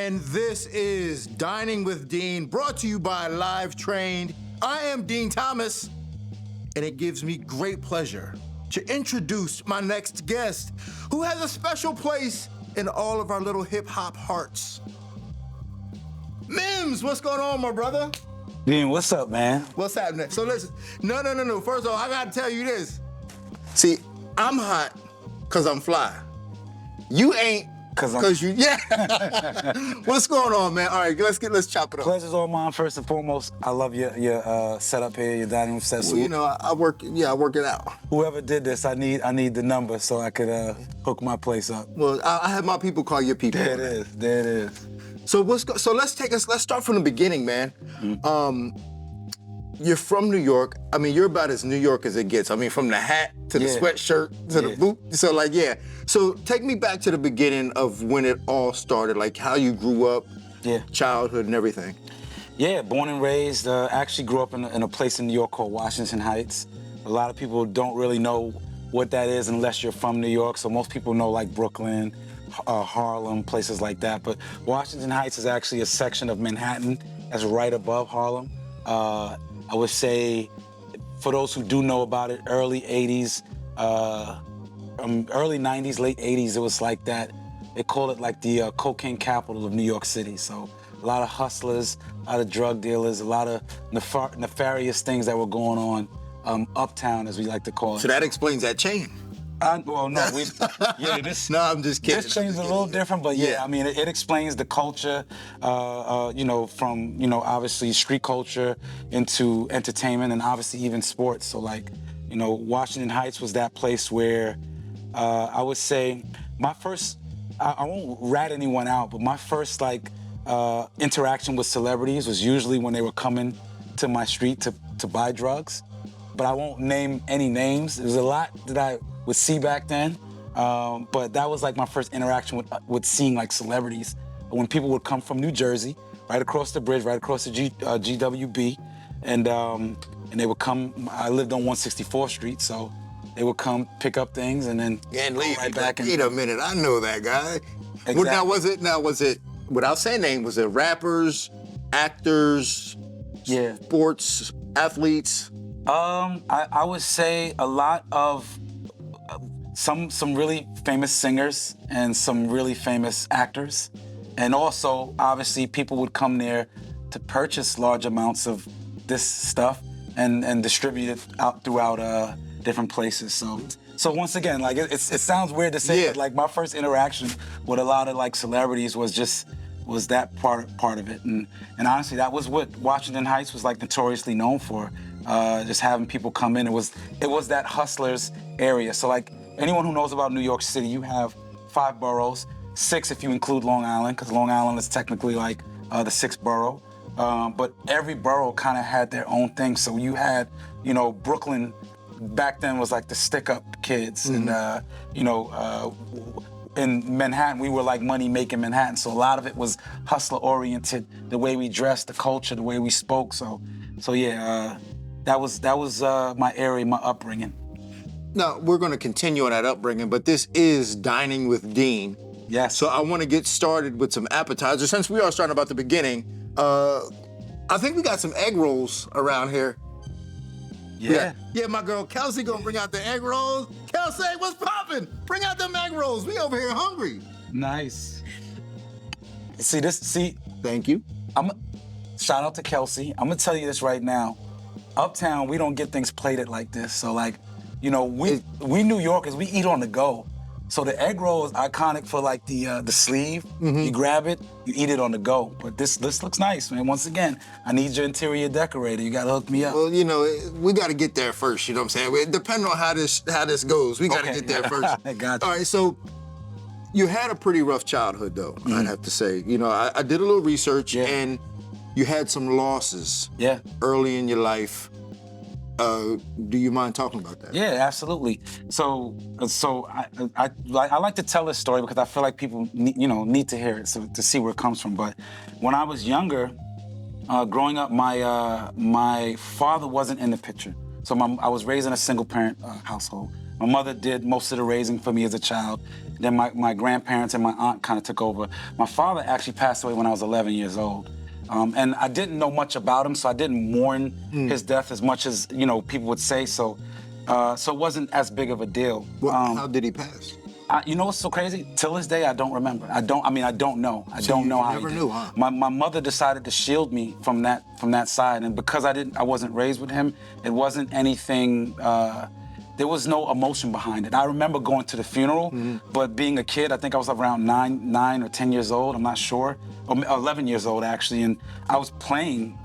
and this is Dining with Dean, brought to you by Live Trained. I am Dean Thomas, and it gives me great pleasure to introduce my next guest, who has a special place in all of our little hip-hop hearts. Mims, what's going on, my brother? Dean, what's up, man? What's happening? So listen, no. First of all, I gotta tell you this. See, I'm hot because I'm fly. You ain't because you, yeah. What's going on, man? All right, let's chop it up. Pleasure's all mine, first and foremost. I love your setup here, your dining room set. Well, you know, I work it out. Whoever did this, I need the number so I could hook my place up. Well, I have my people call your people. There it is. So let's start from the beginning, man. Mm-hmm. You're from New York. I mean, you're about as New York as it gets. I mean, from the hat to the sweatshirt to the boot. So like, yeah. So take me back to the beginning of when it all started, like how you grew up, childhood and everything. Yeah, born and raised. Actually grew up in a place in New York called Washington Heights. A lot of people don't really know what that is unless you're from New York. So most people know like Brooklyn, Harlem, places like that. But Washington Heights is actually a section of Manhattan that's right above Harlem. I would say, for those who do know about it, early 80s, early 90s, late 80s, it was like that. They call it like the cocaine capital of New York City. So a lot of hustlers, a lot of drug dealers, a lot of nefarious things that were going on uptown, as we like to call it. So that explains that chain. No, no, I'm just kidding. This chain's a little different, but I mean, it explains the culture, from, obviously street culture into entertainment and obviously even sports. So like, Washington Heights was that place where I would say my first, I won't rat anyone out, but my first interaction with celebrities was usually when they were coming to my street to buy drugs. But I won't name any names. There's a lot that I would see back then, but that was like my first interaction with seeing like celebrities. When people would come from New Jersey, right across the bridge, right across the GWB, and they would come. I lived on 164th Street, so they would come pick up things and then leave right back. Wait a minute, I know that guy. Exactly. Well, was it without saying names? Was it rappers, actors, sports athletes? I would say a lot of some really famous singers and some really famous actors. And also, obviously, people would come there to purchase large amounts of this stuff and distribute it out throughout different places. So once again, like it sounds weird to say, but like my first interaction with a lot of like celebrities was that part of it. And honestly, that was what Washington Heights was like notoriously known for. Just having people come in. It was that hustlers area. So like anyone who knows about New York City, you have 5 boroughs, 6 if you include Long Island, because Long Island is technically like the 6th borough. But every borough kind of had their own thing. So you had, Brooklyn back then was like the stick-up kids, and in Manhattan, we were like money-making Manhattan. So a lot of it was hustler-oriented, the way we dressed, the culture, the way we spoke. So yeah. That was my area, my upbringing. Now, we're going to continue on that upbringing, but this is Dining with Dean. Yes. So I want to get started with some appetizers. Since we are starting about the beginning, I think we got some egg rolls around here. Yeah. Yeah, my girl Kelsey going to bring out the egg rolls. Kelsey, what's poppin'? Bring out them egg rolls. We over here hungry. Nice. See. Thank you. Shout out to Kelsey. I'm going to tell you this right now. Uptown, we don't get things plated like this. So like, we New Yorkers, we eat on the go. So the egg roll is iconic for like the sleeve. Mm-hmm. You grab it, you eat it on the go. But this looks nice, man. Once again, I need your interior decorator. You gotta hook me up. Well, we gotta get there first. You know what I'm saying? Depending on how this goes, we gotta get there first. I got you. All right, so you had a pretty rough childhood, though. Mm-hmm. I'd have to say. I did a little research and. You had some losses early in your life. Do you mind talking about that? Yeah, absolutely. So I like to tell this story because I feel like people need to hear it to see where it comes from. But when I was younger, growing up, my father wasn't in the picture. So I was raised in a single parent household. My mother did most of the raising for me as a child. Then my grandparents and my aunt kind of took over. My father actually passed away when I was 11 years old. And I didn't know much about him, so I didn't mourn his death as much as, people would say. So it wasn't as big of a deal. How did he pass? You know what's so crazy? Till this day, I don't remember. I don't know. I don't know how never he did. knew, huh? My mother decided to shield me from that side, and because I wasn't raised with him, it wasn't anything. There was no emotion behind it. I remember going to the funeral, but being a kid, I think I was around 9 or 10 years old. I'm not sure, or 11 years old actually, and I was playing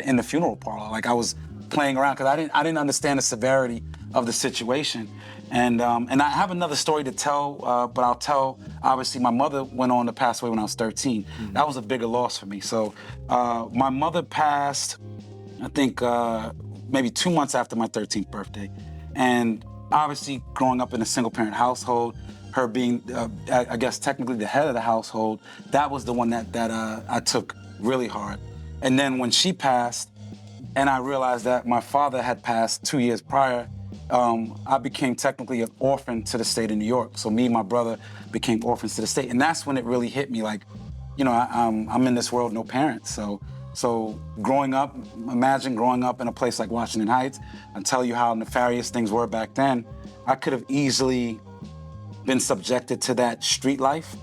in the funeral parlor. Like I was playing around because I didn't understand the severity of the situation. And I have another story to tell, but I'll tell. Obviously, my mother went on to pass away when I was 13. That was a bigger loss for me. So my mother passed, I think maybe 2 months after my 13th birthday. And obviously, growing up in a single-parent household, her being, I guess, technically the head of the household, that was the one that I took really hard. And then when she passed, and I realized that my father had passed 2 years prior, I became technically an orphan to the state of New York. So me and my brother became orphans to the state. And that's when it really hit me, like, I'm in this world, no parents. So growing up, imagine growing up in a place like Washington Heights. I'll tell you how nefarious things were back then. I could have easily been subjected to that street life.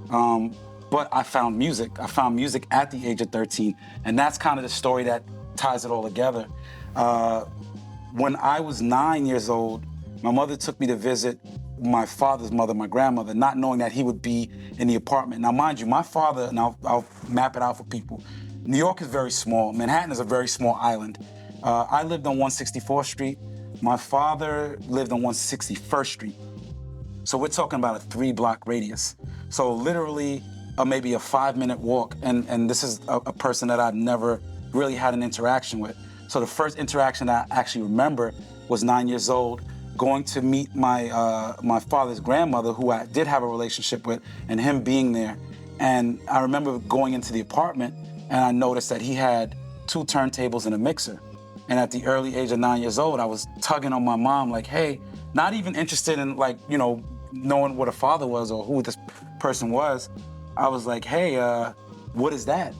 But I found music. I found music at the age of 13. And that's kind of the story that ties it all together. When I was 9 years old, my mother took me to visit my father's mother, my grandmother, not knowing that he would be in the apartment. Now, mind you, my father, and I'll map it out for people, New York is very small. Manhattan is a very small island. I lived on 164th Street. My father lived on 161st Street. So we're talking about a 3-block radius. So literally maybe a 5-minute walk. And this is a person that I've never really had an interaction with. So the first interaction that I actually remember was 9 years old, going to meet my father's grandmother, who I did have a relationship with, and him being there. And I remember going into the apartment, and I noticed that he had 2 turntables and a mixer. And at the early age of 9 years old, I was tugging on my mom like, hey, not even interested in knowing what a father was or who this person was. I was like, hey, what is that?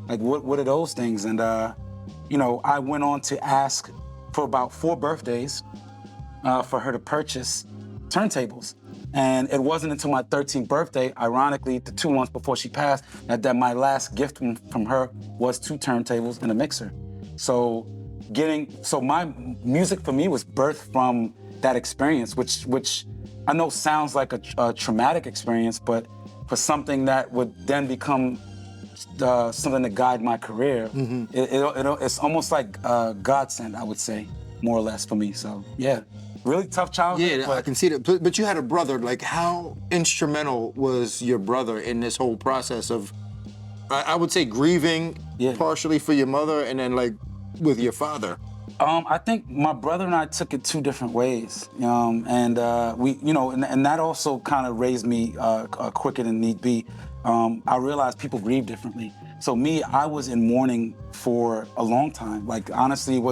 Like, what are those things? And, I went on to ask for about 4 birthdays for her to purchase turntables. And it wasn't until my 13th birthday, ironically, the 2 months before she passed, that my last gift from her was 2 turntables and a mixer. So my music for me was birthed from that experience, which I know sounds like a traumatic experience, but for something that would then become something to guide my career, it's almost like godsend, I would say, more or less for me. So yeah, really tough childhood. Yeah, I can see that. But you had a brother. Like, how instrumental was your brother in this whole process of, I would say, grieving partially for your mother, and then like with your father? I think my brother and I took it 2 different ways, and and that also kind of raised me quicker than need be. I realized people grieve differently. So I was in mourning for a long time. Like, honestly,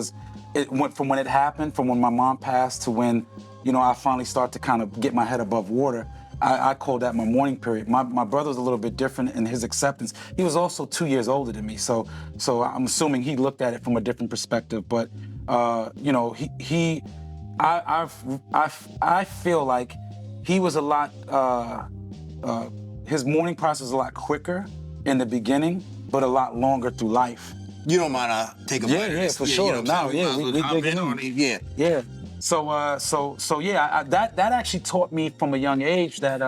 it went from when it happened, from when my mom passed to when, I finally started to kind of get my head above water. I call that my mourning period. My brother was a little bit different in his acceptance. He was also 2 years older than me, so I'm assuming he looked at it from a different perspective. But I feel like he was a lot. His mourning process was a lot quicker in the beginning, but a lot longer through life. You don't mind take a bite? Yeah, for sure. We dig in. Yeah. So that actually taught me from a young age that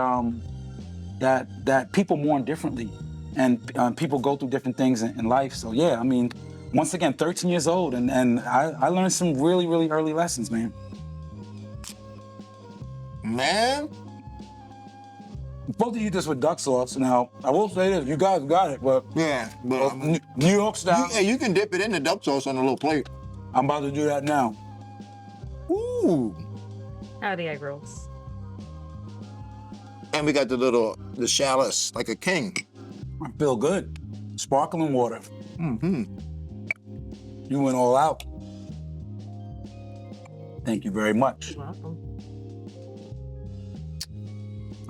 that people mourn differently, and people go through different things in life. So yeah, I mean, once again, 13 years old, and I learned some really, really early lessons, man. Man. I'm supposed to eat this with duck sauce. Now, I will say this, you guys got it, but New York style. You can dip it in the duck sauce on a little plate. I'm about to do that now. Ooh. How are the egg rolls? And we got the shallots, like a king. I feel good. Sparkling water. Mm-hmm. You went all out. Thank you very much. You're welcome.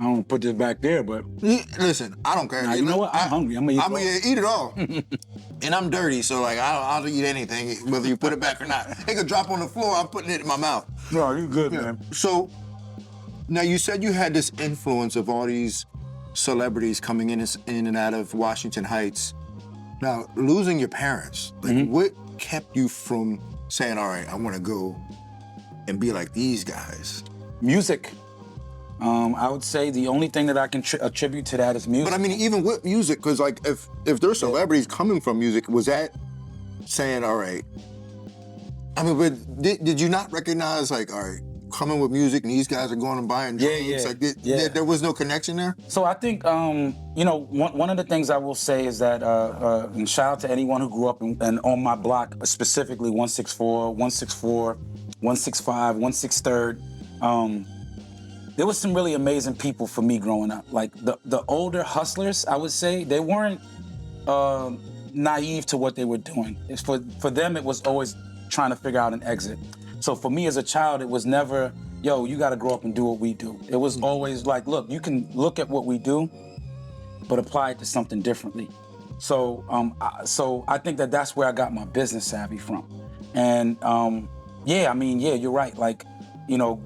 I don't put this back there, but Listen, I don't care. now, you know what? I'm hungry. I'm gonna eat I'm it all. gonna eat it all. And I'm dirty, so like I'll eat anything, whether you put it back or not. It could drop on the floor, I'm putting it in my mouth. No, you good, man. So now you said you had this influence of all these celebrities coming in and out of Washington Heights. Now, losing your parents, like what kept you from saying, all right, I wanna go and be like these guys? Music. I would say the only thing that I can attribute to that is music. But I mean, even with music, because like if there's celebrities coming from music, was that saying, all right? I mean, but did you not recognize like, all right, coming with music and these guys are going and buying drinks? Like there was no connection there? So I think, one of the things I will say is that, and shout out to anyone who grew up and on my block, specifically 164, 164, 165, 163rd. There was some really amazing people for me growing up. Like the older hustlers, I would say, they weren't naive to what they were doing. For them, it was always trying to figure out an exit. So for me as a child, it was never, yo, you gotta grow up and do what we do. It was always like, look, you can look at what we do, but apply it to something differently. So I think that's where I got my business savvy from. And you're right. Like,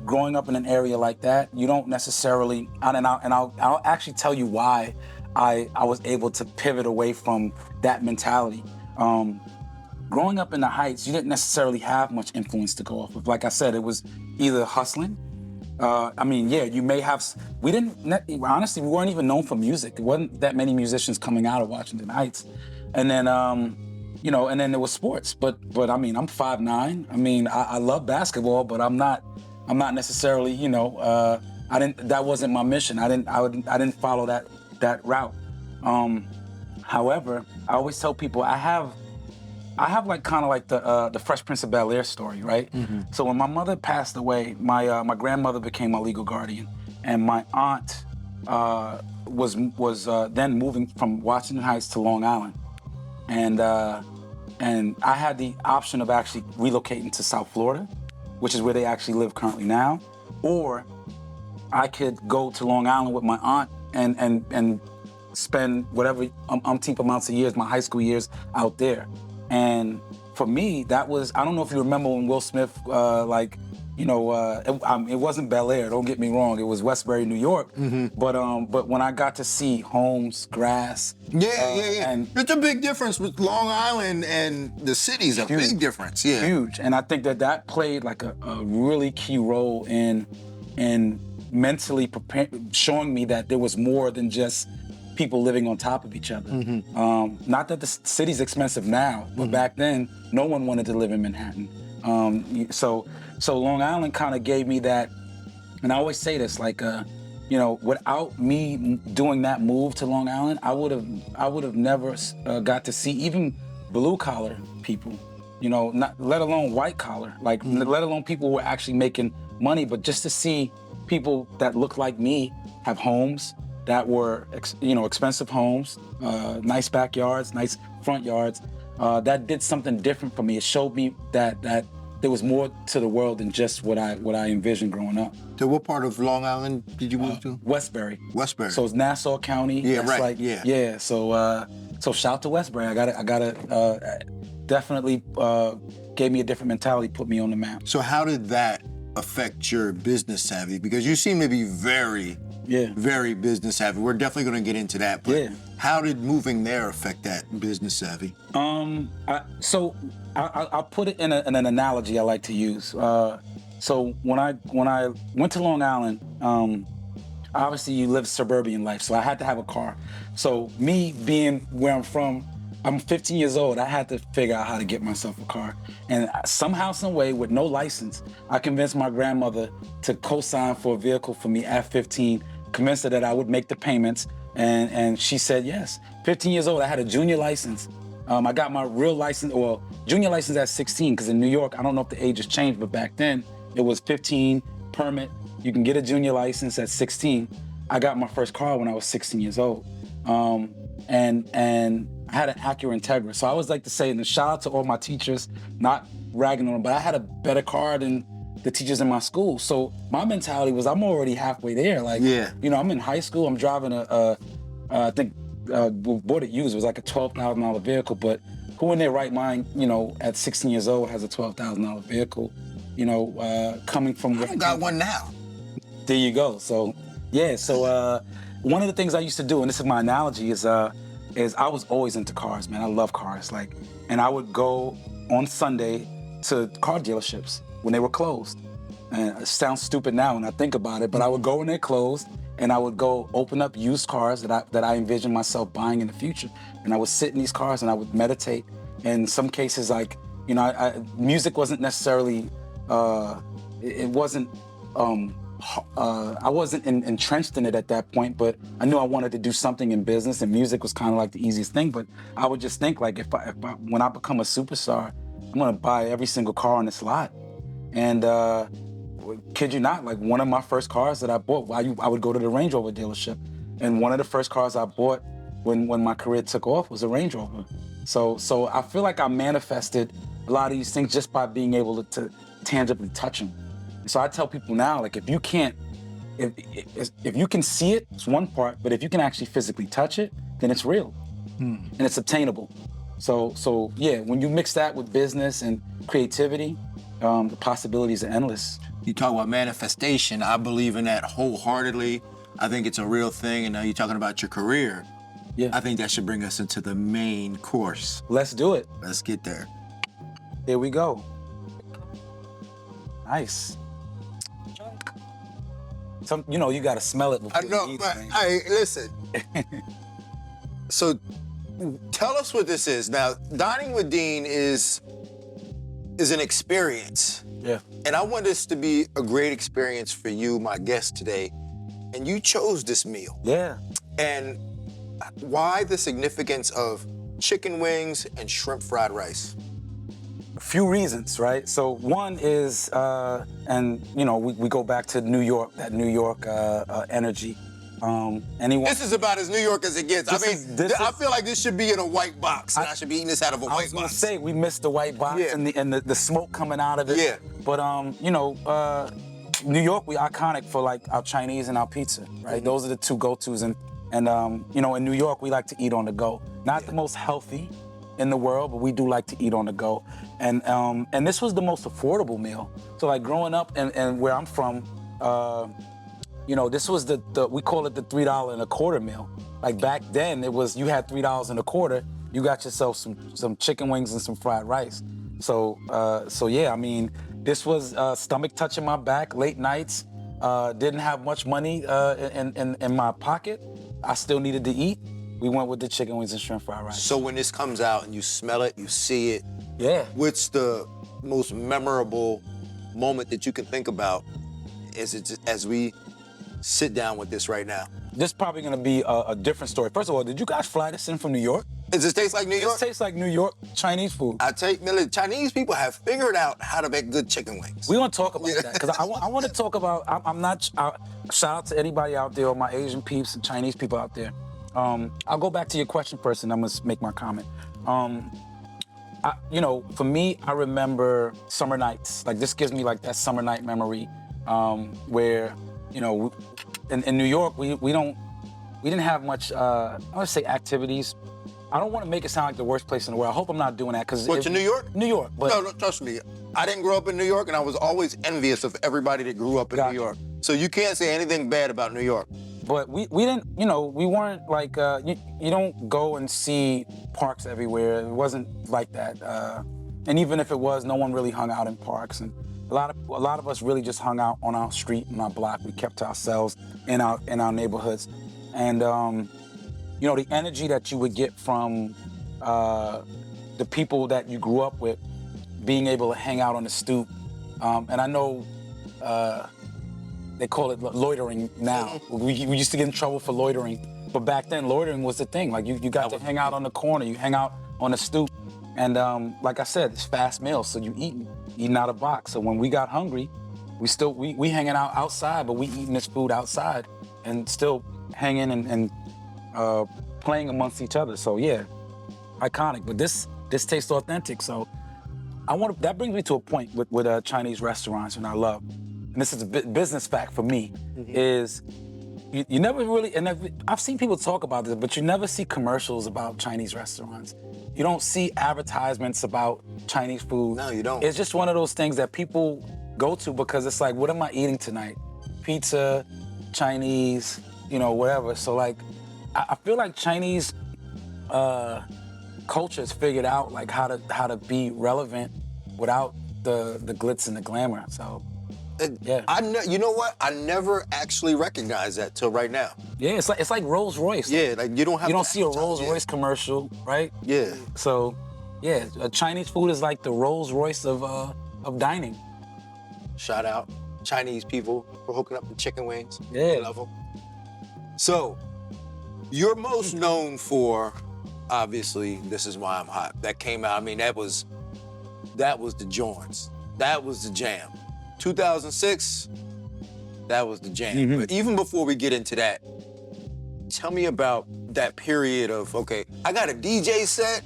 growing up in an area like that, you don't necessarily, I'll actually tell you why I was able to pivot away from that mentality. Growing up in the Heights, you didn't necessarily have much influence to go off of. Like I said, it was either hustling. You may have, honestly, we weren't even known for music. There wasn't that many musicians coming out of Washington Heights. And then, and then there was sports. But I mean, I'm 5'9". I mean, I love basketball, but I'm not necessarily, that wasn't my mission. I didn't follow that route. However, I always tell people I have like kind of like the Fresh Prince of Bel-Air story, right? So when my mother passed away, my grandmother became my legal guardian, and my aunt was then moving from Washington Heights to Long Island, and I had the option of actually relocating to South Florida, which is where they actually live currently now, or I could go to Long Island with my aunt and spend whatever umpteenth amounts of years, my high school years, out there. And for me, that was, I don't know if you remember when Will Smith, it wasn't Bel Air, don't get me wrong, it was Westbury, New York. But when I got to see homes, grass. And there's a big difference with Long Island and the cities, a big difference, Huge, and I think that played like a really key role in mentally showing me that there was more than just people living on top of each other. Not that the city's expensive now, but back then, no one wanted to live in Manhattan. So Long Island kind of gave me that, and I always say this, like, without me doing that move to Long Island, I would have never got to see even blue collar people, not let alone white collar, like let alone people who were actually making money, but just to see people that looked like me have homes that were, expensive homes, nice backyards, nice front yards. That did something different for me. It showed me that there was more to the world than just what I envisioned growing up. So what part of Long Island did you move to? Westbury. Westbury. So it's Nassau County. Yeah, That's right. Yeah. So shout to Westbury. I gotta definitely gave me a different mentality, put me on the map. So how did that affect your business savvy? Because you seem to be very business savvy. We're definitely going to get into that. But how did moving there affect that business savvy? I'll put it in an analogy I like to use. So when I went to Long Island, obviously you live suburban life, so I had to have a car. So me being where I'm from, I'm 15 years old. I had to figure out how to get myself a car. And somehow, some way, with no license, I convinced my grandmother to co-sign for a vehicle for me at 15, convinced her that I would make the payments, and she said yes. 15 years old, I had a junior license. I got my real license, or junior license at 16, because in New York, I don't know if the age has changed, but back then, it was 15, permit. You can get a junior license at 16. I got my first car when I was 16 years old. And I had an Acura Integra. So I always like to say, and shout out to all my teachers, not ragging on them, but I had a better car than the teachers in my school. So my mentality was I'm already halfway there. Like, Yeah. you know, I'm in high school. I'm driving I think bought it used. It was like a $12,000 vehicle, but who in their right mind, you know, at 16 years old has a $12,000 vehicle, you know, coming from. I don't got one now. There you go. So, yeah. So one of the things I used to do, and this is my analogy, is I was always into cars, man. I love cars. Like, and I would go on Sunday to car dealerships when they were closed. And it sounds stupid now when I think about it, but I would go when they're closed, and I would go open up used cars that I envisioned myself buying in the future. And I would sit in these cars and I would meditate. And in some cases, like, you know, music wasn't necessarily, it wasn't, I wasn't entrenched in it at that point, but I knew I wanted to do something in business, and music was kind of like the easiest thing. But I would just think, like, when I become a superstar, I'm gonna buy every single car on this lot. And kid you not, like, one of my first cars that I bought, I would go to the Range Rover dealership, and one of the first cars I bought when my career took off was a Range Rover. So I feel like I manifested a lot of these things just by being able to tangibly touch them. So I tell people now, like, if you can see it, it's one part, but if you can actually physically touch it, then it's real and it's obtainable. So yeah, when you mix that with business and creativity, the possibilities are endless. You talk about manifestation. I believe in that wholeheartedly. I think it's a real thing. And now you're talking about your career. Yeah. I think that should bring us into the main course. Let's do it. Let's get there. Here we go. Nice. You know, you gotta smell it before I know, you eat, but man. hey, listen. So tell us what this is. Now, dining with Dean is an experience. Yeah. And I want this to be a great experience for you, my guest today. And you chose this meal. Yeah. And why the significance of chicken wings and shrimp fried rice? A few reasons, right? So one is, and you know, we go back to New York, that New York energy. This is about as New York as it gets. I feel like this should be in a white box, and I should be eating this out of a white box. I was gonna say, we missed the white box and the smoke coming out of it. Yeah. But you know, New York, we iconic for like our Chinese and our pizza, right? Those are the two go-tos, and you know, in New York, we like to eat on the go. Not the most healthy in the world, but we do like to eat on the go. And this was the most affordable meal. So like growing up and where I'm from, you know, this was we call it the $3 and a quarter meal. Like back then, it was, you had $3 and a quarter, you got yourself some chicken wings and some fried rice. So yeah, I mean, this was stomach touching my back, late nights, didn't have much money in my pocket. I still needed to eat. We went with the chicken wings and shrimp fried rice. So when this comes out and you smell it, you see it, yeah. What's the most memorable moment that you can think about as we sit down with this right now? This is probably gonna be a different story. First of all, did you guys fly this in from New York? Does this taste like New York? This tastes like New York Chinese food. I tell you, Millie, Chinese people have figured out how to make good chicken wings. We want to talk about that, because I want to talk about, shout out to anybody out there, all my Asian peeps and Chinese people out there. I'll go back to your question first, and I'm gonna make my comment. You know, for me, I remember summer nights. Like, this gives me like that summer night memory, where, you know, in New York, we didn't have much, I would say, activities. I don't want to make it sound like the worst place in the world. I hope I'm not doing that, because What, to New York? New York, but No, trust me. I didn't grow up in New York, and I was always envious of everybody that grew up in Gotcha. New York. So you can't say anything bad about New York. But we didn't, you know, we weren't like, you don't go and see parks everywhere. It wasn't like that. And even if it was, no one really hung out in parks. And a lot of us really just hung out on our street, on our block. We kept to ourselves in our neighborhoods. And, you know, the energy that you would get from the people that you grew up with, being able to hang out on the stoop. And I know, they call it loitering now. We used to get in trouble for loitering, but back then loitering was the thing. Like you got to hang out on the corner, you hang out on the stoop, and like I said, it's fast meals, so you eating out of box. So when we got hungry, we hanging out outside, but we eating this food outside, and still hanging and playing amongst each other. So yeah, iconic. But this tastes authentic. So That brings me to a point with Chinese restaurants, and I love, and this is a business fact for me, is you never really, and I've seen people talk about this, but you never see commercials about Chinese restaurants. You don't see advertisements about Chinese food. No, you don't. It's just one of those things that people go to because it's like, what am I eating tonight? Pizza, Chinese, whatever. So like, I feel like Chinese culture has figured out like how to be relevant without the glitz and the glamour. So yeah. You know what? I never actually recognized that till right now. Yeah, it's like Rolls Royce. Yeah, like you don't see a Rolls Royce commercial, right? Yeah. So yeah, Chinese food is like the Rolls Royce of dining. Shout out Chinese people for hooking up the chicken wings. Yeah. Love them. So, you're most known for, obviously, This Is Why I'm Hot. That came out, I mean, that was the joints. That was the jam. 2006, that was the jam. But even before we get into that, tell me about that period of, okay, I got a DJ set.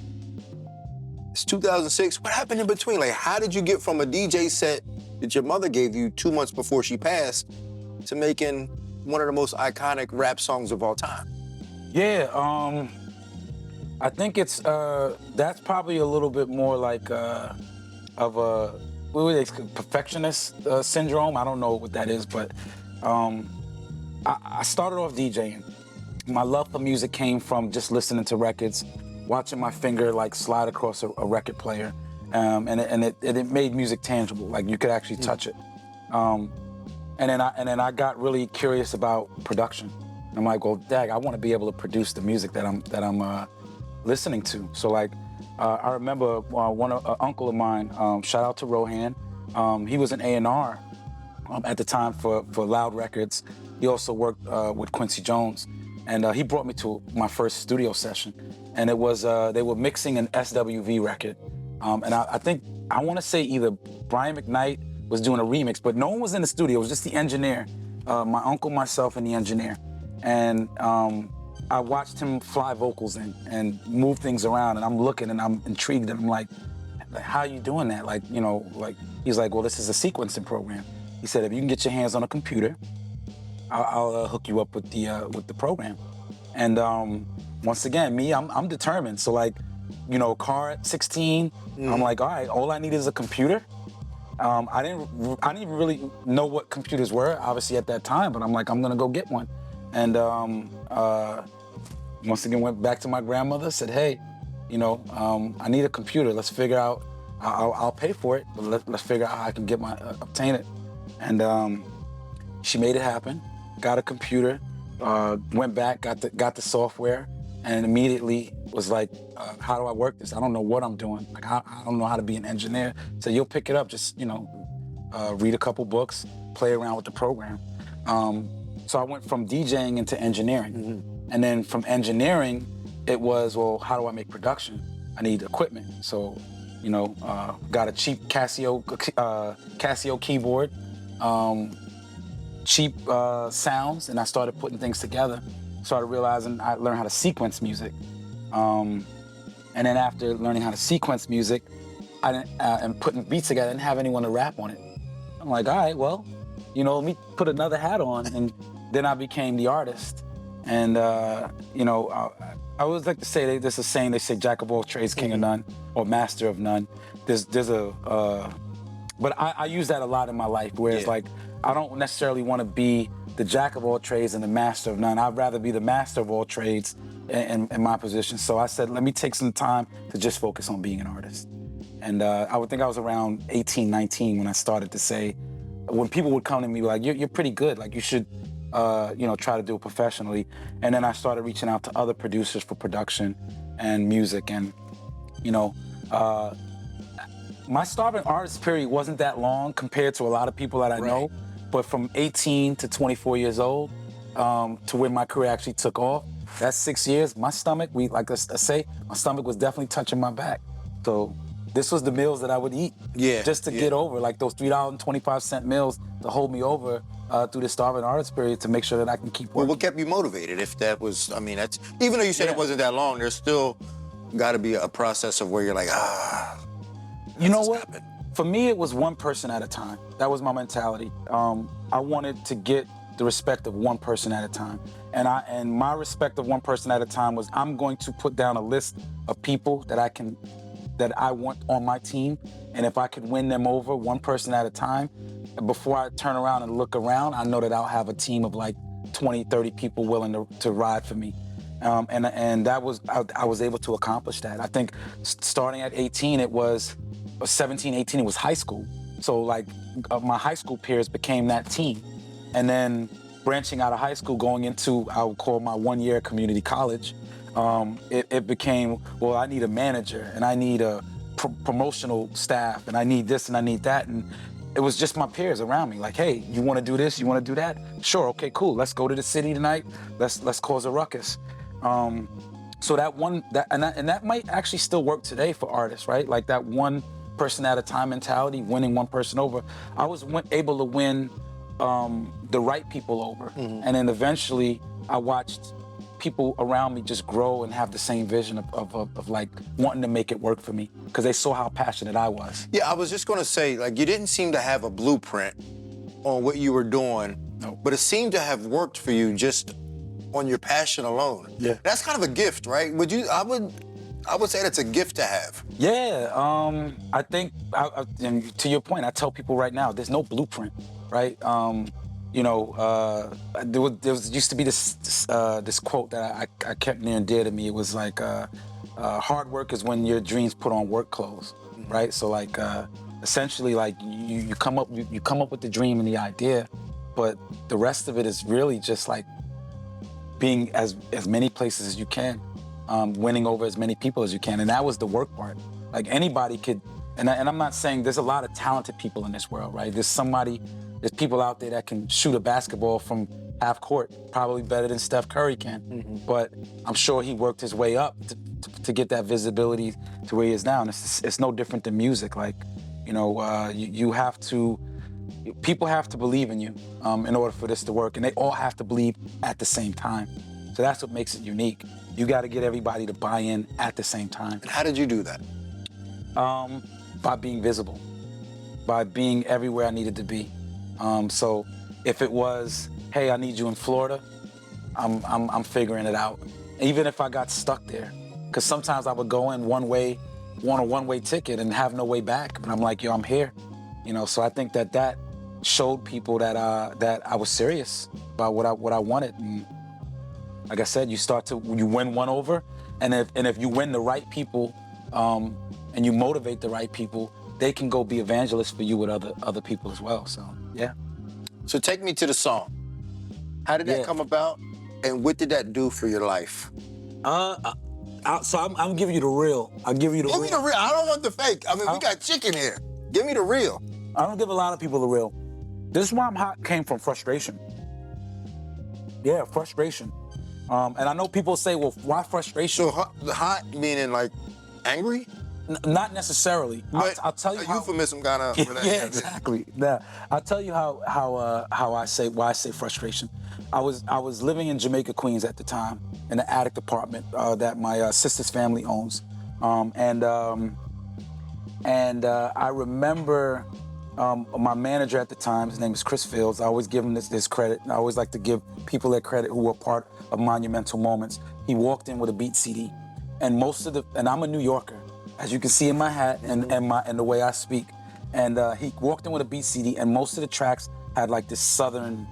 It's 2006. What happened in between? Like, how did you get from a DJ set that your mother gave you 2 months before she passed to making one of the most iconic rap songs of all time? Yeah, I think it's that's probably a little bit more like of a perfectionist syndrome. I don't know what that is, but I started off DJing. My love for music came from just listening to records, watching my finger like slide across a record player, and it made music tangible. Like you could actually touch it. And then I got really curious about production. I'm like, well, dag, I want to be able to produce the music that I'm listening to. So like, I remember an uncle of mine. Shout out to Rohan. He was an A&R at the time for Loud Records. He also worked with Quincy Jones, and he brought me to my first studio session. And it was they were mixing an SWV record, and I want to say either Brian McKnight was doing a remix, but no one was in the studio. It was just the engineer, my uncle, myself, and the engineer. And I watched him fly vocals in and move things around, and I'm looking and I'm intrigued, and I'm like, how are you doing that? Like, he's like, well, this is a sequencing program. He said, if you can get your hands on a computer, I'll hook you up with the program. And once again, I'm determined. So like, car at 16, I'm like, all right, all I need is a computer. I didn't even really know what computers were, obviously, at that time, but I'm like, I'm gonna go get one. And once again, went back to my grandmother, said, hey, I need a computer. Let's figure out, I'll pay for it, but let's figure out how I can obtain it. And she made it happen, got a computer, went back, got the software, and immediately was like, how do I work this? I don't know what I'm doing. Like, I don't know how to be an engineer. So you'll pick it up, just, read a couple books, play around with the program. So I went from DJing into engineering. And then from engineering, it was, well, how do I make production? I need equipment. So, got a cheap Casio keyboard, cheap sounds, and I started putting things together. Started realizing I learned how to sequence music. And then after learning how to sequence music, and putting beats together, I didn't have anyone to rap on it. I'm like, all right, well, let me put another hat on, and then I became the artist. And, I always like to say, there's a saying, they say, jack of all trades, king of none, or master of none. But I use that a lot in my life, where it's like, I don't necessarily want to be the jack of all trades and the master of none. I'd rather be the master of all trades in my position. So I said, let me take some time to just focus on being an artist. And I would think I was around 18, 19 when I started to say, when people would come to me like, you're pretty good, like you should, try to do it professionally. And then I started reaching out to other producers for production and music. And, my starving artist period wasn't that long compared to a lot of people that I know. But from 18 to 24 years old, to when my career actually took off, that's 6 years. My stomach, my stomach was definitely touching my back. So this was the meals that I would eat just to get over, like those $3.25 meals to hold me over through the starving artist period to make sure that I can keep working. Well, what kept you motivated if that was, that's, even though you said it wasn't that long, there's still got to be a process of where you're like, You know this what? happen? For me, it was one person at a time. That was my mentality. I wanted to get the respect of one person at a time. And my respect of one person at a time was I'm going to put down a list of people that I want on my team. And if I can win them over one person at a time, before I turn around and look around, I know that I'll have a team of like 20, 30 people willing to ride for me. And that was, I was able to accomplish that. I think starting at 18, it was 17, 18, it was high school. So like my high school peers became that team. And then branching out of high school, going into, I would call my one-year community college, it became, well, I need a manager and I need a promotional staff and I need this and I need that. And it was just my peers around me, like, hey, you want to do this? You want to do that? Sure, okay, cool. Let's go to the city tonight. Let's cause a ruckus. So that might actually still work today for artists, right? Like that one person at a time mentality, winning one person over. I was able to win the right people over. And then eventually I watched people around me just grow and have the same vision of like wanting to make it work for me because they saw how passionate I was. Yeah, I was just gonna say, like, you didn't seem to have a blueprint on what you were doing, No. but it seemed to have worked for you just on your passion alone. Yeah. That's kind of a gift, right? I would say that's a gift to have. Yeah, I think, and to your point, I tell people right now, there's no blueprint, right? There used to be this quote that I kept near and dear to me. It was like, hard work is when your dreams put on work clothes, right? So like, essentially, like you come up with the dream and the idea, but the rest of it is really just like being as many places as you can. Winning over as many people as you can. And that was the work part. Like anybody could, and I'm not saying there's a lot of talented people in this world, right? There's people out there that can shoot a basketball from half court, probably better than Steph Curry can. But I'm sure he worked his way up to get that visibility to where he is now. And it's no different than music. Like, you have to, people have to believe in you in order for this to work. And they all have to believe at the same time. So that's what makes it unique. You got to get everybody to buy in at the same time. And how did you do that? By being visible, by being everywhere I needed to be. So if it was, hey, I need you in Florida, I'm figuring it out. Even if I got stuck there, because sometimes I would go in one way, want a one-way ticket and have no way back. But I'm like, yo, I'm here. So I think that showed people that I was serious about what I wanted. And like I said, you win one over, and if you win the right people, and you motivate the right people, they can go be evangelists for you with other people as well. So yeah. So take me to the song. How did that come about, and what did that do for your life? So I'm giving you the real. I'll give you the real. Give me the real. I don't want the fake. I mean, we got chicken here. Give me the real. I don't give a lot of people the real. This is why I'm hot came from frustration. Yeah, frustration. And I know people say, well, why frustration? So hot meaning like angry? Not necessarily. But I'll tell you a how. euphemism kind of. Yeah, exactly. Yeah, I'll tell you why I say frustration. I was living in Jamaica, Queens at the time, in an attic apartment that my sister's family owns, and I remember my manager at the time. His name is Chris Fields. I always give him this credit. I always like to give people that credit who were part of monumental moments. He walked in with a beat CD, and I'm a New Yorker, as you can see in my hat and the way I speak. And he walked in with a beat CD, and most of the tracks had like this southern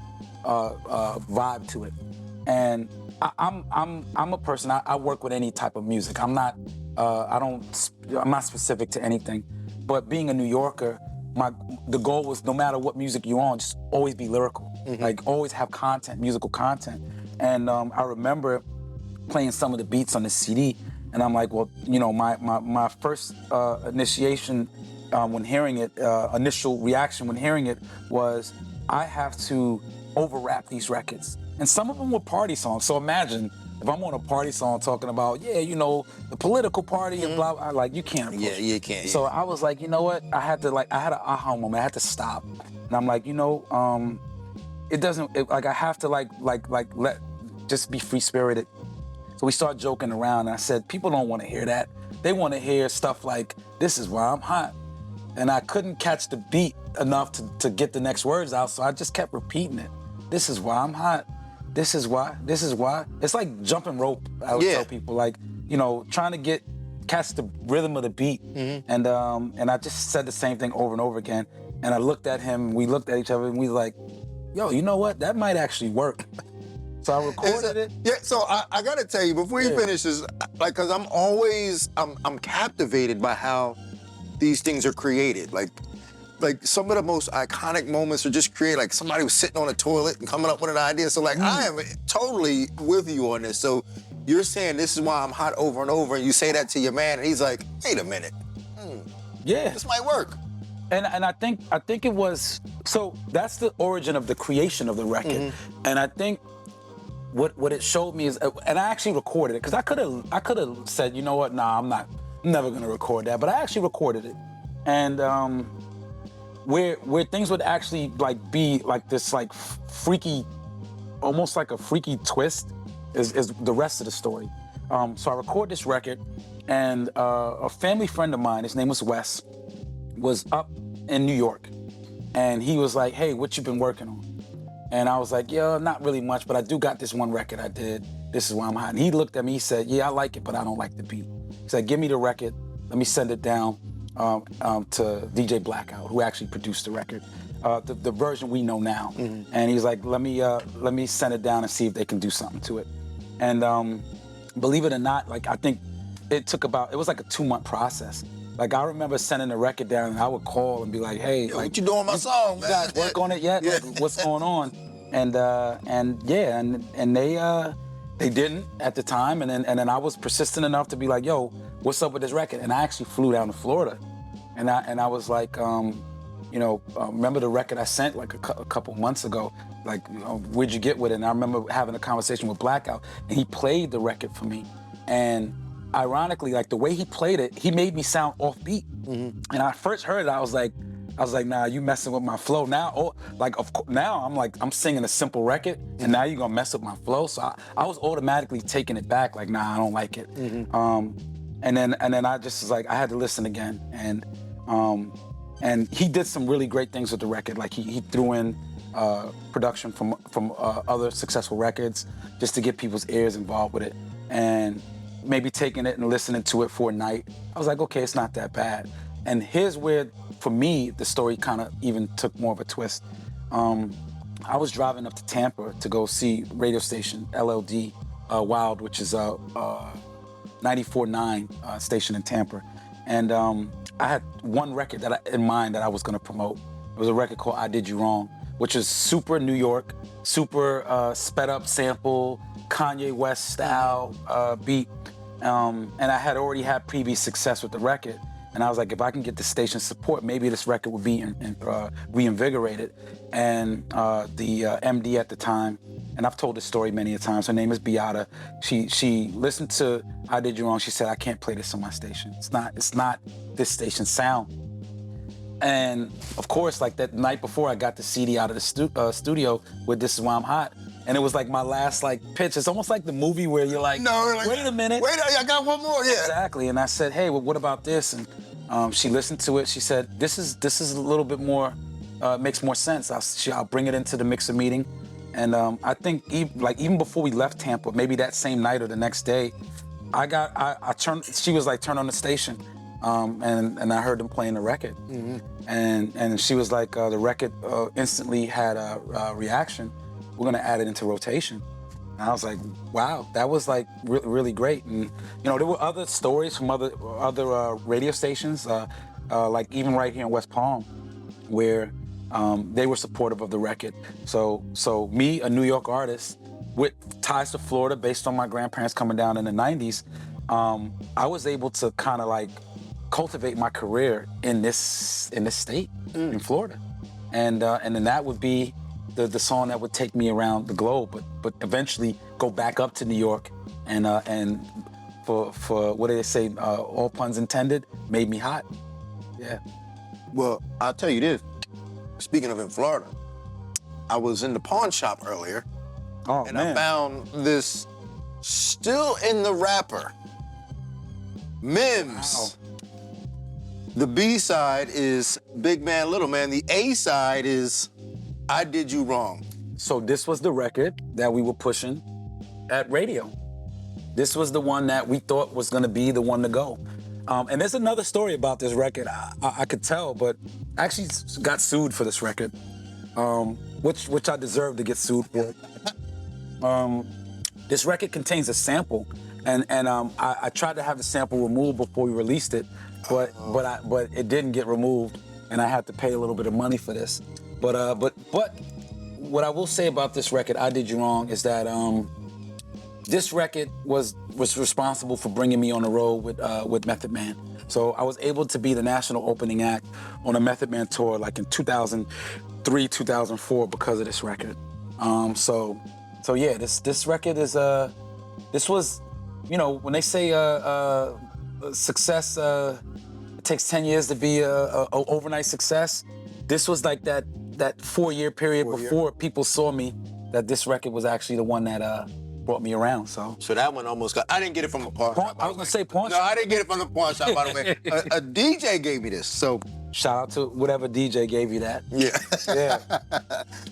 vibe to it. And I'm a person. I work with any type of music. I'm not specific to anything. But being a New Yorker, the goal was no matter what music you're on, just always be lyrical. Like always have content, musical content. And I remember playing some of the beats on the CD, and I'm like, well, my first initiation when hearing it, initial reaction when hearing it was, I have to over-rap these records. And some of them were party songs. So imagine if I'm on a party song talking about, the political party and blah, blah, like, you can't. Yeah, you can't. So I was like, you know what? I had an aha moment. I had to stop. And I'm like, I have to just be free-spirited. So we started joking around, and I said, people don't want to hear that. They want to hear stuff like, this is why I'm hot. and I couldn't catch the beat enough to get the next words out, so I just kept repeating it. This is why I'm hot. This is why. This is why. It's like jumping rope. I would tell people, like, you know, trying to catch the rhythm of the beat. And I just said the same thing over and over again. And I looked at him. We looked at each other, and we were like, yo, you know what? That might actually work. So I recorded it. Yeah, so I gotta tell you, before you finish this, like, cause I'm captivated by how these things are created. Like some of the most iconic moments are just created, like somebody was sitting on a toilet and coming up with an idea. So like, I am totally with you on this. So you're saying this is why I'm hot over and over, and you say that to your man, and he's like, wait a minute. Yeah. This might work. And I think it was, so that's the origin of the creation of the record. And I think what it showed me is, and I actually recorded it, because I could have said, you know what, nah, I'm never gonna record that, but I actually recorded it. And where things would actually like be like this like freaky, almost like a freaky twist is the rest of the story. So I record this record, and a family friend of mine, his name was Wes, was up in New York, and he was like, hey, what you been working on? And I was like, yo, not really much, but I do got this one record I did. This is why I'm hot. And he looked at me, he said, yeah, I like it, but I don't like the beat. He said, give me the record, let me send it down to DJ Blackout, who actually produced the record, the version we know now. And he's like, let me send it down and see if they can do something to it. And believe it or not, like, I think it was like a 2-month process. Like, I remember sending the record down, and I would call and be like, hey, Yo, like, what you doing on my song, man? You guys work on it yet? Yeah. Like, what's going on? And they didn't at the time, and then I was persistent enough to be like, yo, what's up with this record? And I actually flew down to Florida, and I was like, remember the record I sent like a couple months ago? Like, where'd you get with it? And I remember having a conversation with Blackout, and he played the record for me, and ironically, like the way he played it, he made me sound offbeat. And I first heard it, I was like, nah, you messing with my flow. Now, now I'm singing a simple record, and now you're gonna mess up my flow. So I was automatically taking it back, like, nah, I don't like it. And then I just was like, I had to listen again, and he did some really great things with the record. Like he threw in production from other successful records just to get people's ears involved with it. And maybe taking it and listening to it for a night, I was like, okay, it's not that bad. And here's where, for me, the story kind of even took more of a twist. I was driving up to Tampa to go see radio station LLD Wild, which is a 94.9 station in Tampa. And I had one record in mind that I was gonna promote. It was a record called I Did You Wrong, which is super New York, super sped up sample, Kanye West style beat. And I had already had previous success with the record. And I was like, if I can get the station's support, maybe this record would be reinvigorated. And the MD at the time, and I've told this story many a times, her name is Beata. She listened to I Did You Wrong. She said, I can't play this on my station. It's not this station's sound. And of course, like that night before, I got the CD out of the studio with This Is Why I'm Hot. And it was like my last like pitch. It's almost like the movie where you're like, wait a minute. Wait, I got one more, yeah. Exactly, and I said, hey, well, what about this? And she listened to it. She said, this is a little bit more, makes more sense. I'll bring it into the mixer meeting. And I think even before we left Tampa, maybe that same night or the next day, she was like, turn on the station. And I heard them playing the record. And she was like, the record instantly had a reaction. We're gonna add it into rotation. And I was like, wow, that was like really great. And there were other stories from other radio stations, like even right here in West Palm, where they were supportive of the record. So me, a New York artist with ties to Florida based on my grandparents coming down in the 90s, I was able to kind of like cultivate my career in this state, in Florida. And then that would be the song that would take me around the globe, but eventually go back up to New York, and for what do they say, all puns intended, made me hot. Yeah. Well, I'll tell you this. Speaking of in Florida, I was in the pawn shop earlier, and I found this still in the wrapper, Mims. The B side is Big Man, Little Man. The A side is I Did You Wrong. So this was the record that we were pushing at radio. This was the one that we thought was gonna be the one to go. And there's another story about this record I could tell, but I actually got sued for this record, which I deserve to get sued for. This record contains a sample, and I tried to have the sample removed before we released it, but it didn't get removed, and I had to pay a little bit of money for this. But what I will say about this record, I Did You Wrong, is that this record was responsible for bringing me on the road with Method Man. So I was able to be the national opening act on a Method Man tour like in 2003, 2004 because of this record. So yeah, this record is this was, you know, when they say success it takes 10 years to be a overnight success. This was like that 4-year period before people saw me, that this record was actually the one that brought me around. So that one almost got. I didn't get it from a pawn shop. I was gonna say pawn shop. No, I didn't get it from the pawn shop, by the way. A DJ gave me this. So shout out to whatever DJ gave you that. yeah. Yeah.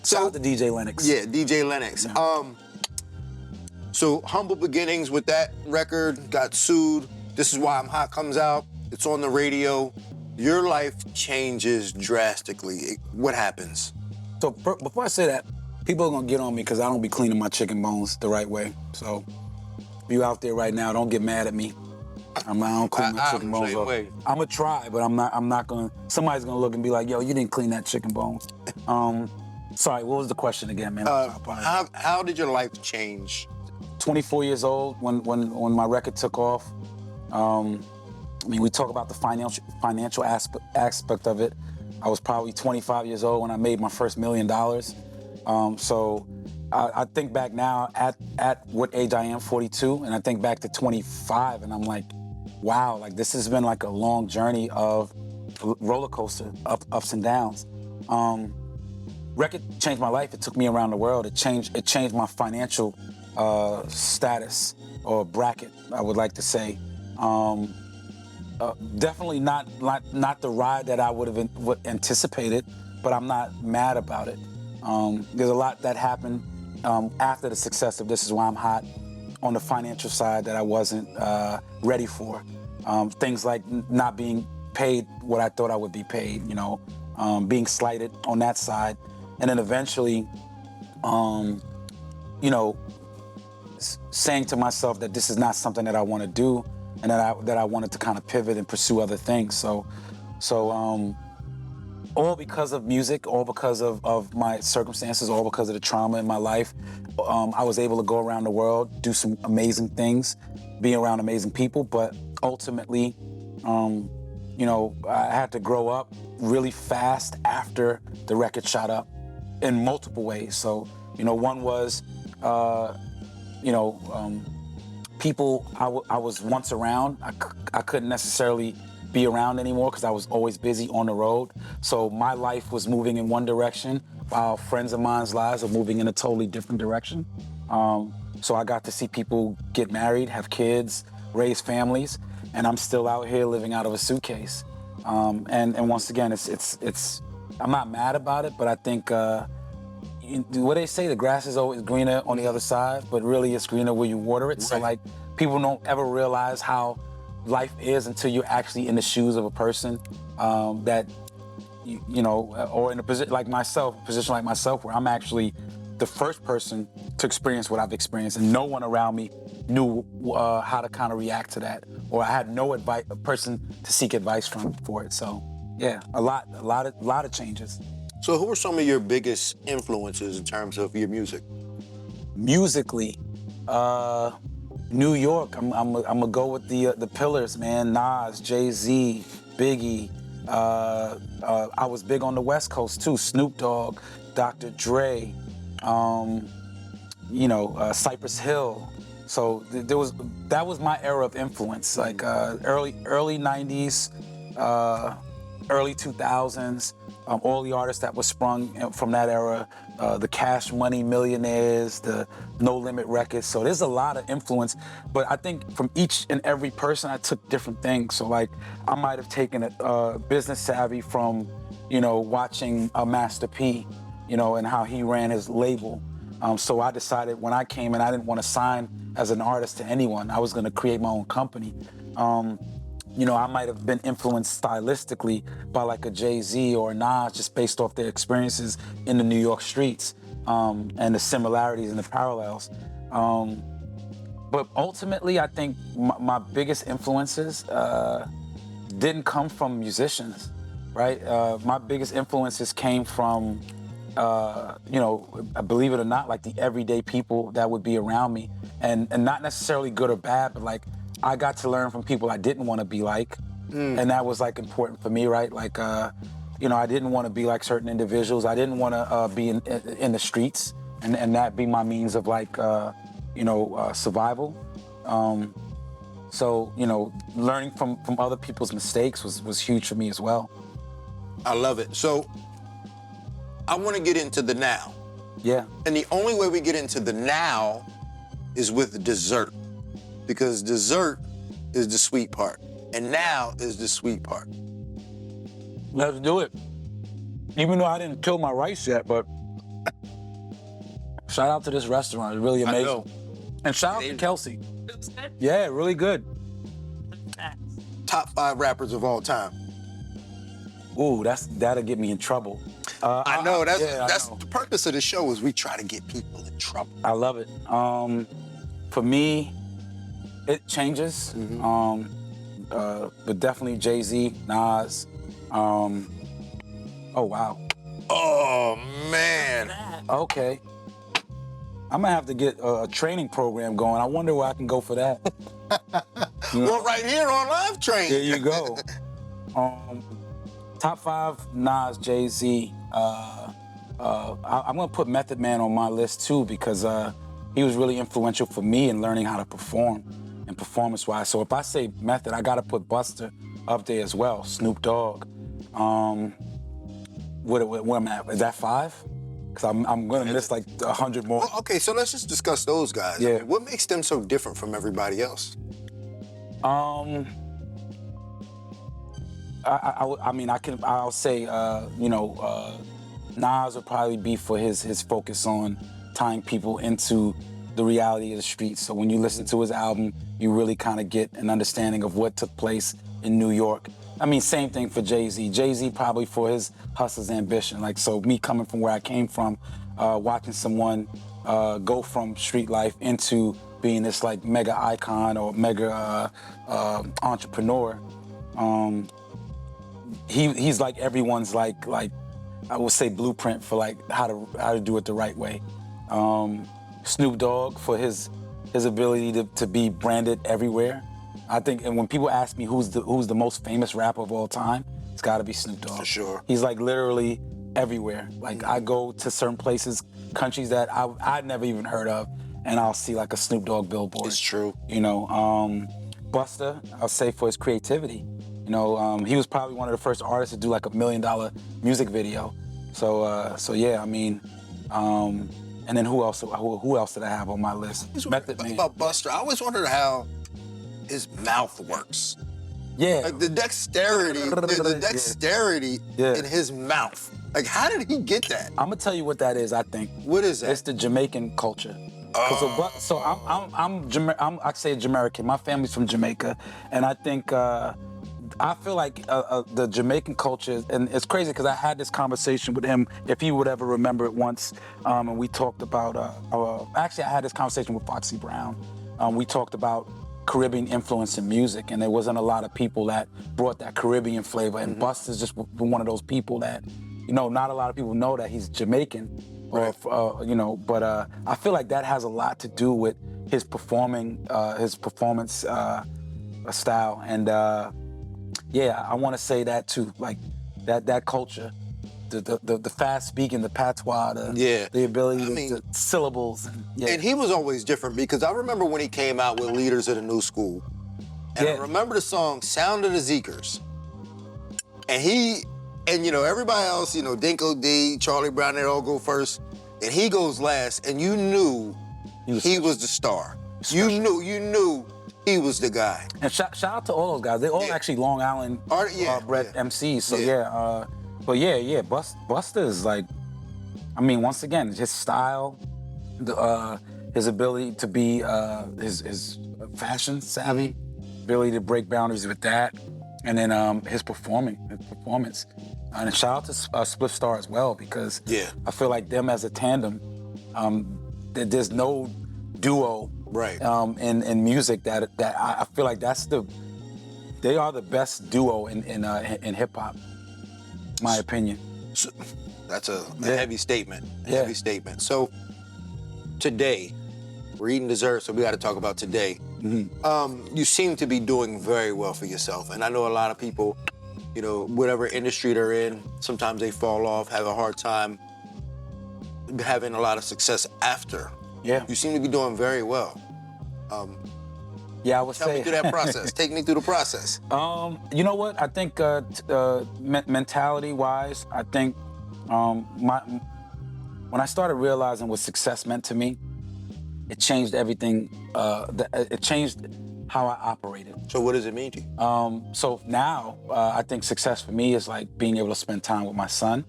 Shout out to DJ Lennox. Yeah, DJ Lennox. Yeah. So Humble Beginnings with that record, got sued. This Is Why I'm Hot comes out. It's on the radio. Your life changes drastically. What happens? So before I say that, people are gonna get on me because I don't be cleaning my chicken bones the right way. So if you out there right now, don't get mad at me. I don't clean my chicken bones up. I'm gonna try, but I'm not gonna. Somebody's gonna look and be like, "Yo, you didn't clean that chicken bones." Sorry, what was the question again, man? How did your life change? 24 years old when my record took off. I mean, we talk about the financial aspect of it. I was probably 25 years old when I made my first $1 million. So I think back now at what age I am, 42, and I think back to 25, and I'm like, wow, like this has been like a long journey of roller coaster, ups and downs. Record changed my life. It took me around the world. It changed my financial status or bracket, I would like to say. Definitely not the ride that I would have anticipated, but I'm not mad about it. There's a lot that happened after the success of This Is Why I'm Hot on the financial side that I wasn't ready for. Things like not being paid what I thought I would be paid, you know, being slighted on that side. And then eventually, you know, saying to myself that this is not something that I want to do, and that I wanted to kind of pivot and pursue other things. So all because of music, all because of my circumstances, all because of the trauma in my life, I was able to go around the world, do some amazing things, be around amazing people, but ultimately, you know, I had to grow up really fast after the record shot up in multiple ways. So, you know, one was, you know, people I was once around, I couldn't necessarily be around anymore because I was always busy on the road. So my life was moving in one direction while friends of mine's lives are moving in a totally different direction. So I got to see people get married, have kids, raise families, and I'm still out here living out of a suitcase. And once again, it's I'm not mad about it, but I think what they say, the grass is always greener on the other side, but really it's greener where you water it. Right. So like people don't ever realize how life is until you're actually in the shoes of a person that you know, or in a position like myself, where I'm actually the first person to experience what I've experienced, and no one around me knew how to kind of react to that, or I had no person to seek advice from for it. So yeah, a lot of changes. So who are some of your biggest influences in terms of your music? Musically, New York. I'm gonna go with the pillars, man. Nas, Jay-Z, Biggie. I was big on the West Coast too. Snoop Dogg, Dr. Dre. You know, Cypress Hill. So that was my era of influence. Like early '90s, early 2000s. all the artists that were sprung from that era, the Cash Money Millionaires, the No Limit Records. So there's a lot of influence, but I think from each and every person, I took different things. So like, I might have taken a business savvy from, watching Master P, and how he ran his label. So I decided when I came in, I didn't want to sign as an artist to anyone. I was going to create my own company. I might have been influenced stylistically by like a Jay-Z or a Nas just based off their experiences in the New York streets and the similarities and the parallels. But ultimately, I think my biggest influences didn't come from musicians, right? My biggest influences came from, believe it or not, like the everyday people that would be around me, and not necessarily good or bad, but like I got to learn from people I didn't want to be like, and that was like important for me, right? Like, I didn't want to be like certain individuals. I didn't want to be in the streets, and that be my means of like, survival. So, learning from other people's mistakes was huge for me as well. I love it. So I want to get into the now. Yeah. And the only way we get into the now is with dessert, because dessert is the sweet part, and now is the sweet part. Let's do it. Even though I didn't kill my rice yet, but shout out to this restaurant. It's really amazing. I know. And shout out to Kelsey. Looks good. Yeah, really good. Top 5 rappers of all time. Ooh, that'll get me in trouble. I know, that's I know. the purpose of the show, is we try to get people in trouble. I love it. For me, it changes. But definitely Jay-Z, Nas. Oh, wow. Oh, man. Okay. I'm gonna have to get a training program going. I wonder where I can go for that. Well, right here on Live Train. There you go. Top 5, Nas, Jay-Z. I'm gonna put Method Man on my list too, because he was really influential for me in learning how to perform and performance-wise. So if I say Method, I gotta put Busta up there as well. Snoop Dogg. Where am I at? Is that 5? Because I'm gonna miss like 100 more. Well, okay, so let's just discuss those guys. Yeah. I mean, what makes them so different from everybody else? I'll say, Nas would probably be for his focus on tying people into the reality of the streets. So when you listen to his album, you really kind of get an understanding of what took place in New York. I mean, same thing for Jay-Z. Jay-Z probably for his hustler's ambition. Like, so me coming from where I came from, watching someone go from street life into being this like mega icon or mega entrepreneur, he's like everyone's like I would say blueprint for like how to do it the right way. Snoop Dogg for his ability to be branded everywhere. I think, and when people ask me who's the most famous rapper of all time, it's got to be Snoop Dogg. For sure. He's like literally everywhere. Like I go to certain places, countries that I'd never even heard of, and I'll see like a Snoop Dogg billboard. It's true. Busta, I'll say for his creativity. He was probably one of the first artists to do like $1 million music video. So yeah, I mean, and then who else did I have on my list? Method Man. About Busta, I always wondered how his mouth works. Yeah. Like the dexterity, in his mouth. Like, how did he get that? I'm gonna tell you what that is. I think. What is that? It's the Jamaican culture. So I say Jamaican. My family's from Jamaica, and I think I feel like the Jamaican culture, and it's crazy because I had this conversation with him, if he would ever remember it once, and we talked about. Actually, I had this conversation with Foxy Brown. We talked about Caribbean influence in music, and there wasn't a lot of people that brought that Caribbean flavor. And Busta's just one of those people that, not a lot of people know that he's Jamaican, right. But I feel like that has a lot to do with his performance style, and yeah, I want to say that too, like that culture. The fast speaking, the patois, the ability to syllables. And he was always different, because I remember when he came out with Leaders of the New School. And I remember the song Sound of the Zeekers. And he And everybody else, Dinko D, Charlie Brown, they all go first, and he goes last, and you knew he was the star. You knew he was the guy. And shout out to all those guys. They're all actually Long Island bred MCs. So Busta is like, I mean, once again, his style, his ability to be his fashion savvy, ability to break boundaries with that, and then his performance. And shout out to Spliff Star as well, because I feel like them as a tandem, there's no duo in music that I feel like they are the best duo in hip hop, my opinion. So, that's a heavy statement. Heavy statement. So today, we're eating dessert, so we got to talk about today. Mm-hmm. You seem to be doing very well for yourself, and I know a lot of people, whatever industry they're in, sometimes they fall off, have a hard time having a lot of success after. Yeah. You seem to be doing very well. Yeah, I would say. Tell me through that process. Take me through the process. You know what? I think mentality-wise, I think when I started realizing what success meant to me, it changed everything. It changed how I operated. So what does it mean to you? So now, I think success for me is like being able to spend time with my son.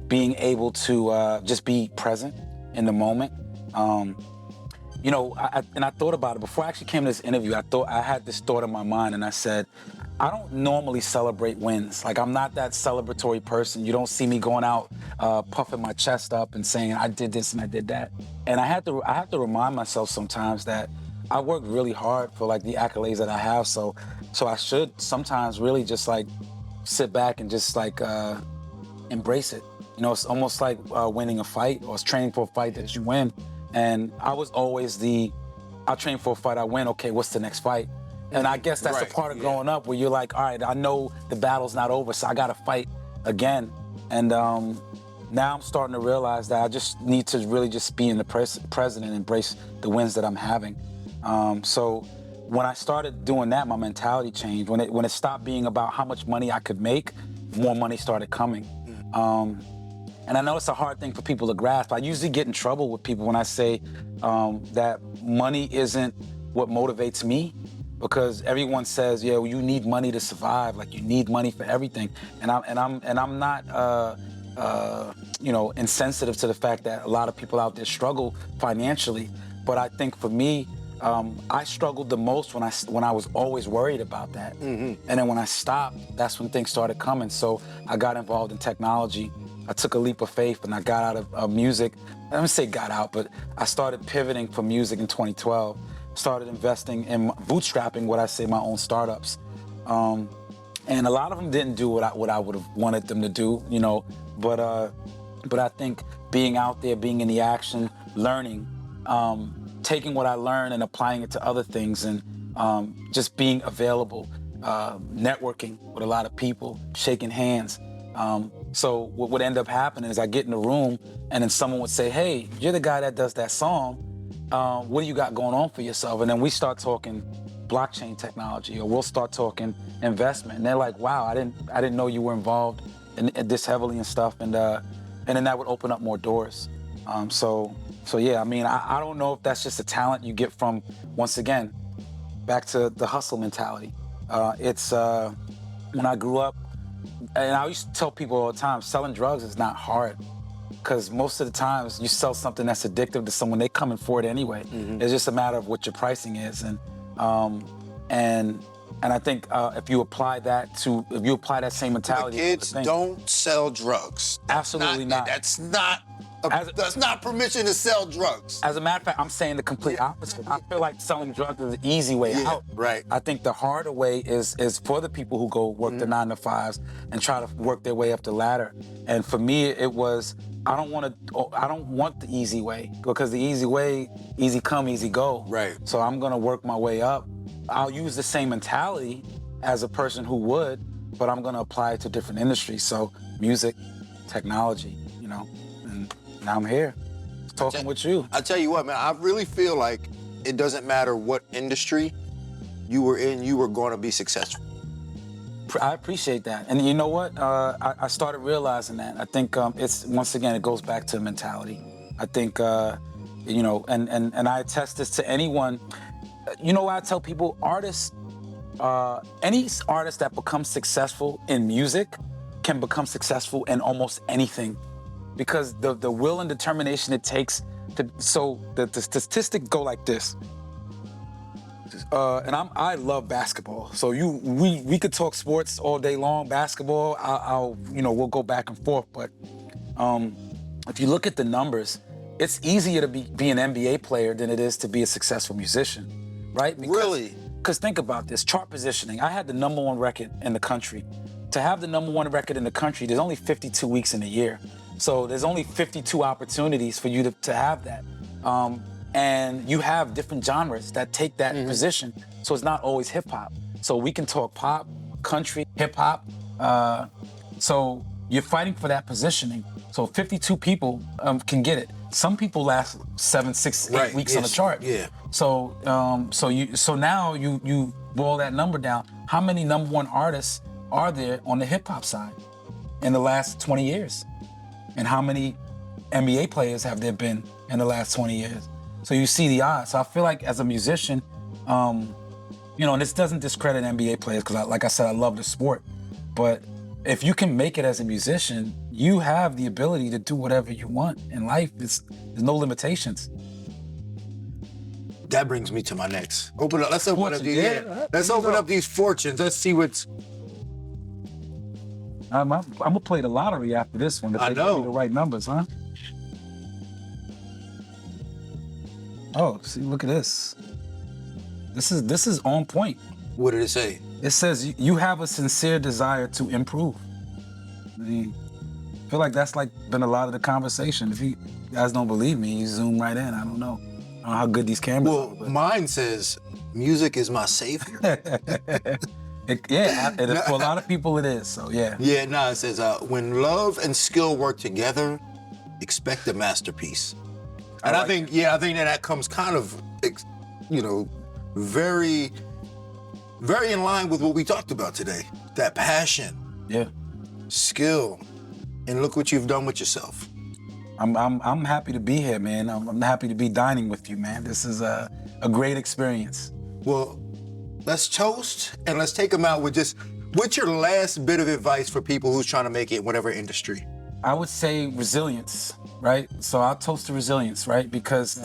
Being able to just be present in the moment. I thought about it before I actually came to this interview. I had this thought in my mind, and I said, I don't normally celebrate wins. Like, I'm not that celebratory person. You don't see me going out puffing my chest up and saying I did this and I did that. And I have to remind myself sometimes that I worked really hard for like the accolades that I have. So I should sometimes really just like sit back and just like embrace it. It's almost like winning a fight, or it's training for a fight that you win. And I was always I train for a fight, I win, okay, what's the next fight? And I guess that's a part of growing up where you're like, all right, I know the battle's not over, so I gotta fight again. And now I'm starting to realize that I just need to really just be in the present and embrace the wins that I'm having. So when I started doing that, my mentality changed. When it stopped being about how much money I could make, more money started coming. And I know it's a hard thing for people to grasp. I usually get in trouble with people when I say that money isn't what motivates me, because everyone says, yeah, well, you need money to survive. Like, you need money for everything. And I'm not insensitive to the fact that a lot of people out there struggle financially. But I think for me, I struggled the most when I was always worried about that. Mm-hmm. And then when I stopped, that's when things started coming. So I got involved in technology. I took a leap of faith and I got out of music. I don't say got out, but I started pivoting from music in 2012. Started investing in bootstrapping what I say my own startups. And a lot of them didn't do what I would have wanted them to do, but I think being out there, being in the action, learning, taking what I learned and applying it to other things, and just being available, networking with a lot of people, shaking hands. So what would end up happening is I get in the room and then someone would say, hey, you're the guy that does that song. What do you got going on for yourself? And then we start talking blockchain technology, or we'll start talking investment. And they're like, wow, I didn't know you were involved in this heavily and stuff. And then that would open up more doors. So yeah, I mean, I don't know if that's just a talent you get from, once again, back to the hustle mentality. It's when I grew up, and I used to tell people all the time, selling drugs is not hard, because most of the times you sell something that's addictive to someone, they coming for it anyway. Mm-hmm. It's just a matter of what your pricing is, and I think if you apply that same mentality, the kids don't sell drugs. Absolutely not. That's not permission to sell drugs. As a matter of fact, I'm saying the complete opposite. I feel like selling drugs is the easy way out. Right. I think the harder way is for the people who go work the 9-to-5s and try to work their way up the ladder. And for me, it was, I don't want the easy way, because the easy way, easy come, easy go. Right. So I'm gonna work my way up. I'll use the same mentality as a person who would, but I'm gonna apply it to different industries. So music, technology, and now I'm here talking with you. I tell you what, man, I really feel like it doesn't matter what industry you were in, you were going to be successful. I appreciate that. And you know what? I started realizing that. I think it's, once again, it goes back to mentality. I think, you know, and I attest this to anyone. You know what I tell people? Artists, any artist that becomes successful in music can become successful in almost anything, because the will and determination it takes to, so the statistics go like this. And I love basketball. So we could talk sports all day long. Basketball, I'll you know, we'll go back and forth. But if you look at the numbers, it's easier to be an NBA player than it is to be a successful musician, right? Really? Because think about this, chart positioning. I had the #1 record in the country. To have the #1 record in the country, there's only 52 weeks in a year. So there's only 52 opportunities for you to have that. And you have different genres that take that position. So it's not always hip hop. So we can talk pop, country, hip hop. So you're fighting for that positioning. So 52 people can get it. Some people last 7, 6, 8 weeks on the chart. Yeah. So so now you boil that number down. How many #1 artists are there on the hip hop side in the last 20 years? And how many NBA players have there been in the last 20 years? So you see the odds. So I feel like as a musician, you know, and this doesn't discredit NBA players, because like I said, I love the sport. But if you can make it as a musician, you have the ability to do whatever you want in life. There's no limitations. That brings me to my next. Open up. Let's open up Fortune, these. yeah. Let's open up these fortunes. Let's see what's. I'm gonna play the lottery after this one. If I they know. give me the right numbers, huh? Oh, see, look at this. This is on point. What did it say? It says you have a sincere desire to improve. I mean, I feel like that's like been a lot of the conversation. If you guys don't believe me, you zoom right in. I don't know how good these cameras Well, are. mine says, music is my savior. Yeah, and for a lot of people it is, so yeah. Yeah, no, it says, when love and skill work together, expect a masterpiece. And I think that comes kind of, you know, very, very in line with what we talked about today. That passion, Yeah. skill, and look what you've done with yourself. I'm happy to be here, man. I'm happy to be dining with you, man. This is a great experience. Well, let's toast and let's take them out with just, what's your last bit of advice for people who's trying to make it in whatever industry? I would say resilience, right? So I'll toast to resilience, right? Because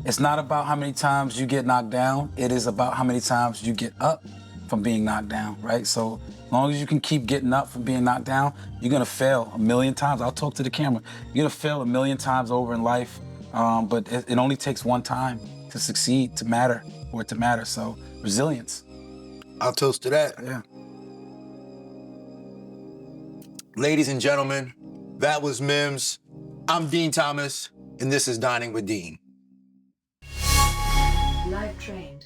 it's not about how many times you get knocked down. It is about how many times you get up from being knocked down, right? So as long as you can keep getting up from being knocked down, you're gonna fail a million times. I'll talk to the camera. You're gonna fail a million times over in life, but it only takes one time to succeed, to matter, or to matter. So resilience. I'll toast to that. Yeah. Ladies and gentlemen, that was Mims. I'm Dean Thomas, and this is Dining with Dean. Live trained.